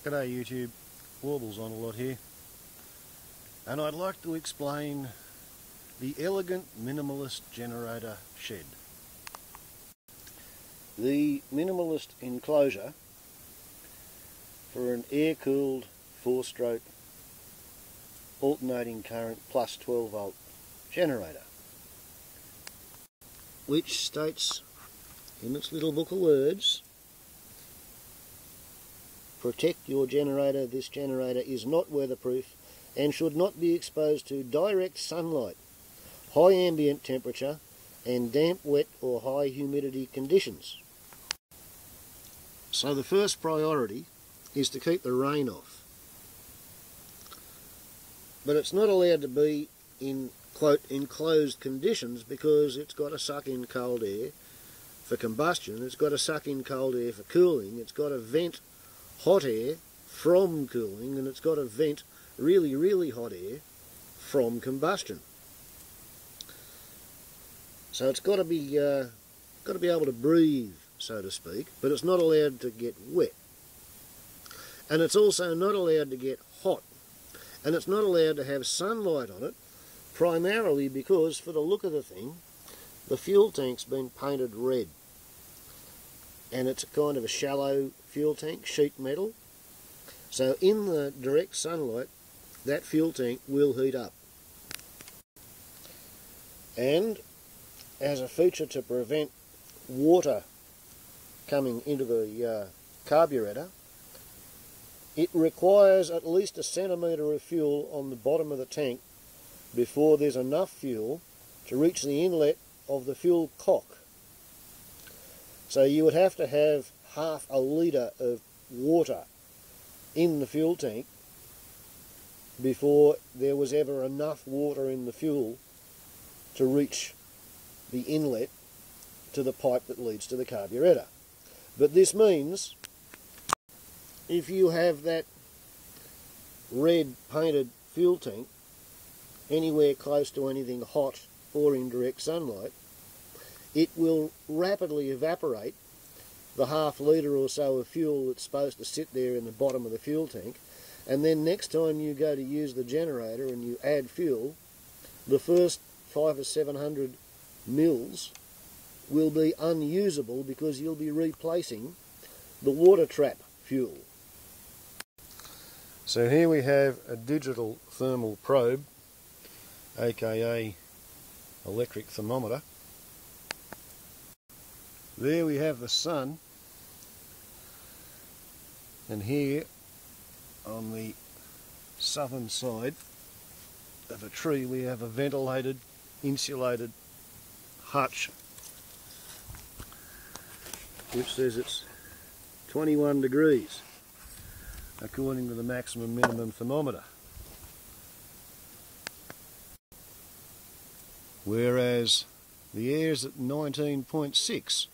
G'day YouTube, Warbles on a lot here, and I'd like to explain the elegant Minimalist generator shed. The Minimalist enclosure for an air-cooled 4-stroke alternating current plus 12 volt generator, which states in its little book of words, protect your generator. This generator is not weatherproof and should not be exposed to direct sunlight, high ambient temperature and damp, wet or high humidity conditions. So the first priority is to keep the rain off. But it's not allowed to be in, quote, enclosed conditions, because it's got to suck in cold air for combustion, it's got to suck in cold air for cooling, it's got to vent hot air from cooling, and it's got to vent really, really hot air from combustion. So it's got to be able to breathe, so to speak, but it's not allowed to get wet. And it's also not allowed to get hot. And it's not allowed to have sunlight on it, primarily because, for the look of the thing, the fuel tank's been painted red. And it's a kind of a shallow fuel tank, sheet metal. So in the direct sunlight, that fuel tank will heat up. And as a feature to prevent water coming into the carburetor, it requires at least a centimetre of fuel on the bottom of the tank before there's enough fuel to reach the inlet of the fuel cock. So you would have to have half a litre of water in the fuel tank before there was ever enough water in the fuel to reach the inlet to the pipe that leads to the carburetor. But this means if you have that red painted fuel tank anywhere close to anything hot or in direct sunlight, it will rapidly evaporate the half litre or so of fuel that's supposed to sit there in the bottom of the fuel tank, and then next time you go to use the generator and you add fuel, the first 500 or 700 mils will be unusable because you'll be replacing the water trap fuel. So here we have a digital thermal probe, aka electric thermometer. There we have the sun, and here on the southern side of a tree we have a ventilated, insulated hutch, which says it's 21 degrees according to the maximum minimum thermometer. Whereas the air's at 19.6.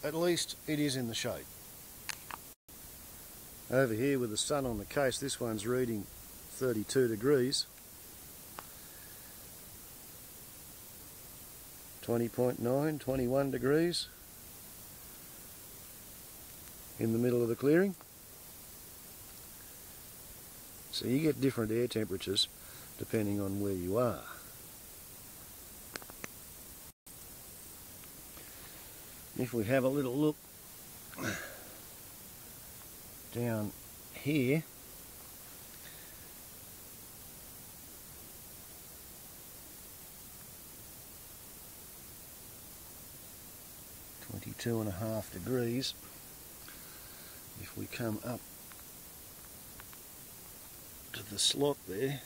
At least it is in the shade. Over here with the sun on the case, this one's reading 32 degrees. 20.9, 21 degrees in the middle of the clearing. So you get different air temperatures depending on where you are. If we have a little look down here, (22.5 degrees). If we come up to the slot there,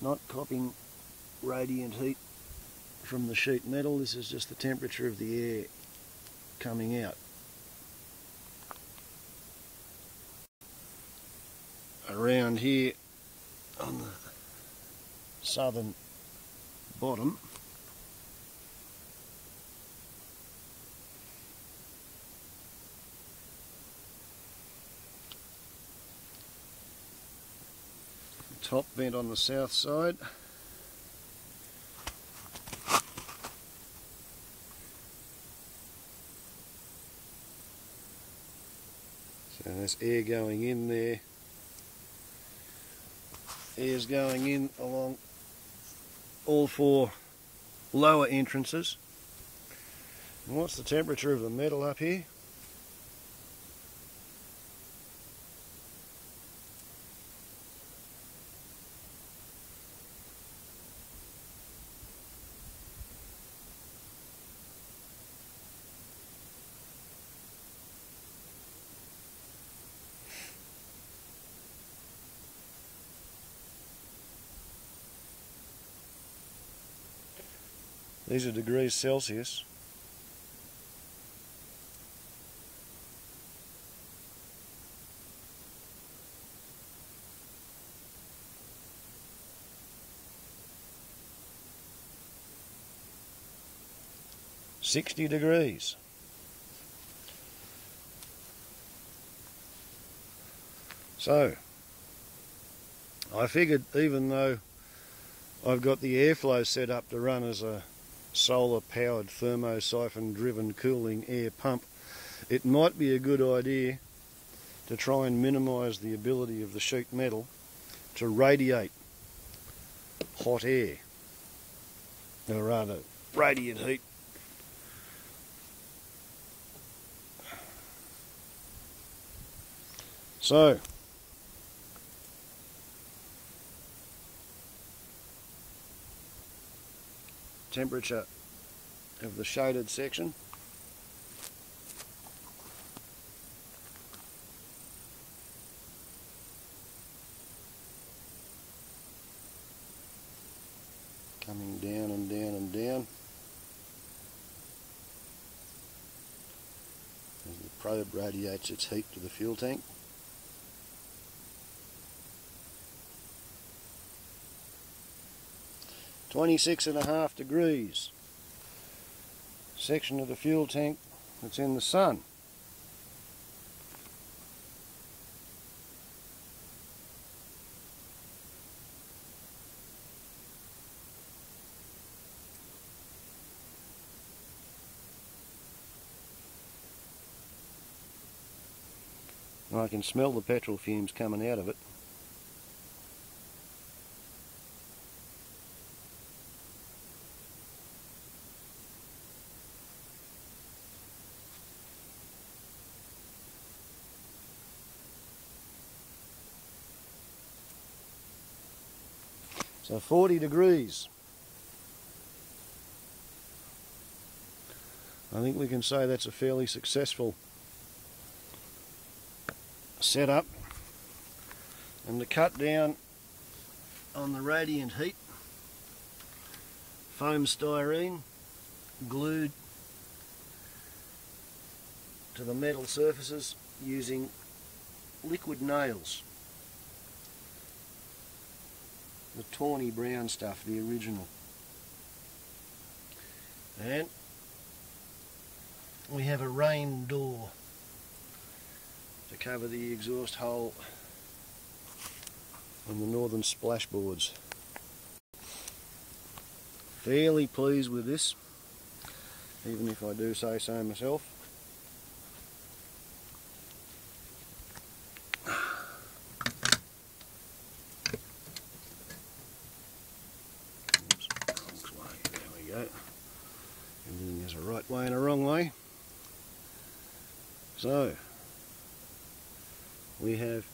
not copying radiant heat from the sheet metal, this is just the temperature of the air coming out. Around here on the southern bottom, top vent on the south side, So there's air going in there. Air's going in along all four lower entrances. And what's the temperature of the metal up here? These are degrees Celsius. $60 degrees. So, I figured even though I've got the airflow set up to run as a solar powered thermosiphon driven cooling air pump, it might be a good idea to try and minimise the ability of the sheet metal to radiate hot air, or rather radiant heat. So temperature of the shaded section. Coming down and down and down. As the probe radiates its heat to the fuel tank. $26.5 degrees. Section of the fuel tank that's in the sun. I can smell the petrol fumes coming out of it. So 40 degrees. I think we can say that's a fairly successful setup. And to cut down on the radiant heat, foam styrene glued to the metal surfaces using liquid nails. The tawny brown stuff, the original. And we have a rain door to cover the exhaust hole on the northern splashboards. Fairly pleased with this, even if I do say so myself. Everything has a right way and a wrong way. So we have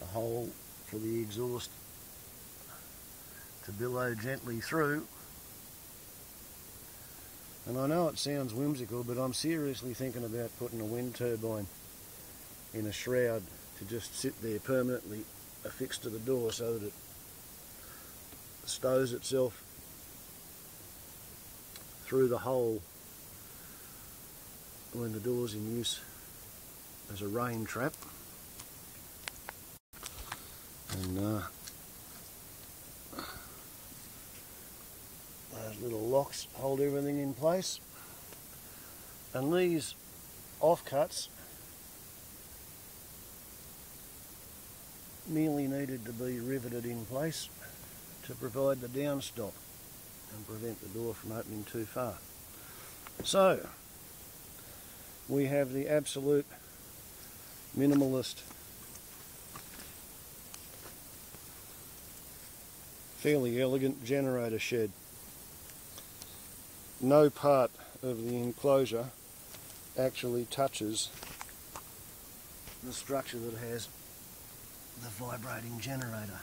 a hole for the exhaust to billow gently through. And I know it sounds whimsical, but I'm seriously thinking about putting a wind turbine in a shroud to just sit there permanently affixed to the door so that it stows itself through the hole when the door's in use as a rain trap. And those little locks hold everything in place. And these offcuts merely needed to be riveted in place to provide the downstop and prevent the door from opening too far. So, we have the absolute Minimalist fairly elegant generator shed. No part of the enclosure actually touches the structure that has the vibrating generator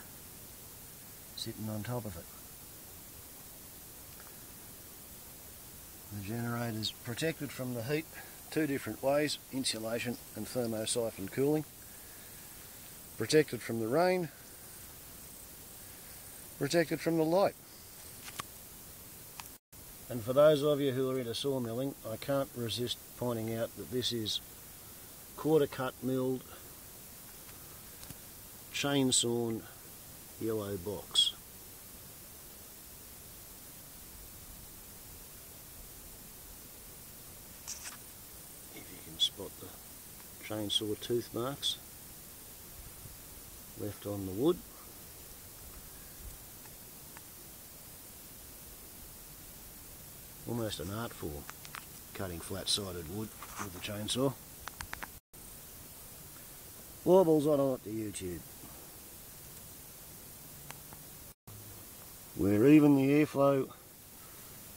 sitting on top of it. The generator is protected from the heat two different ways: insulation and thermosiphon cooling. Protected from the rain, protected from the light. And for those of you who are into sawmilling, I can't resist pointing out that this is quarter cut milled, chainsawn yellow box. If you can spot the chainsaw tooth marks left on the wood. Almost an art form, cutting flat-sided wood with a chainsaw. Warbles on a lot to YouTube. We're even the airflow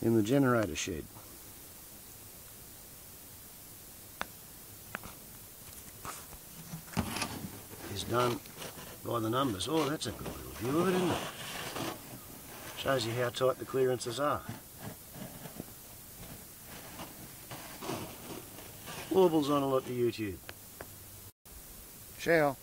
in the generator shed. Is done by the numbers. Oh, that's a good little view of it, isn't it? Shows you how tight the clearances are. Warbles on a lot to YouTube. Ciao.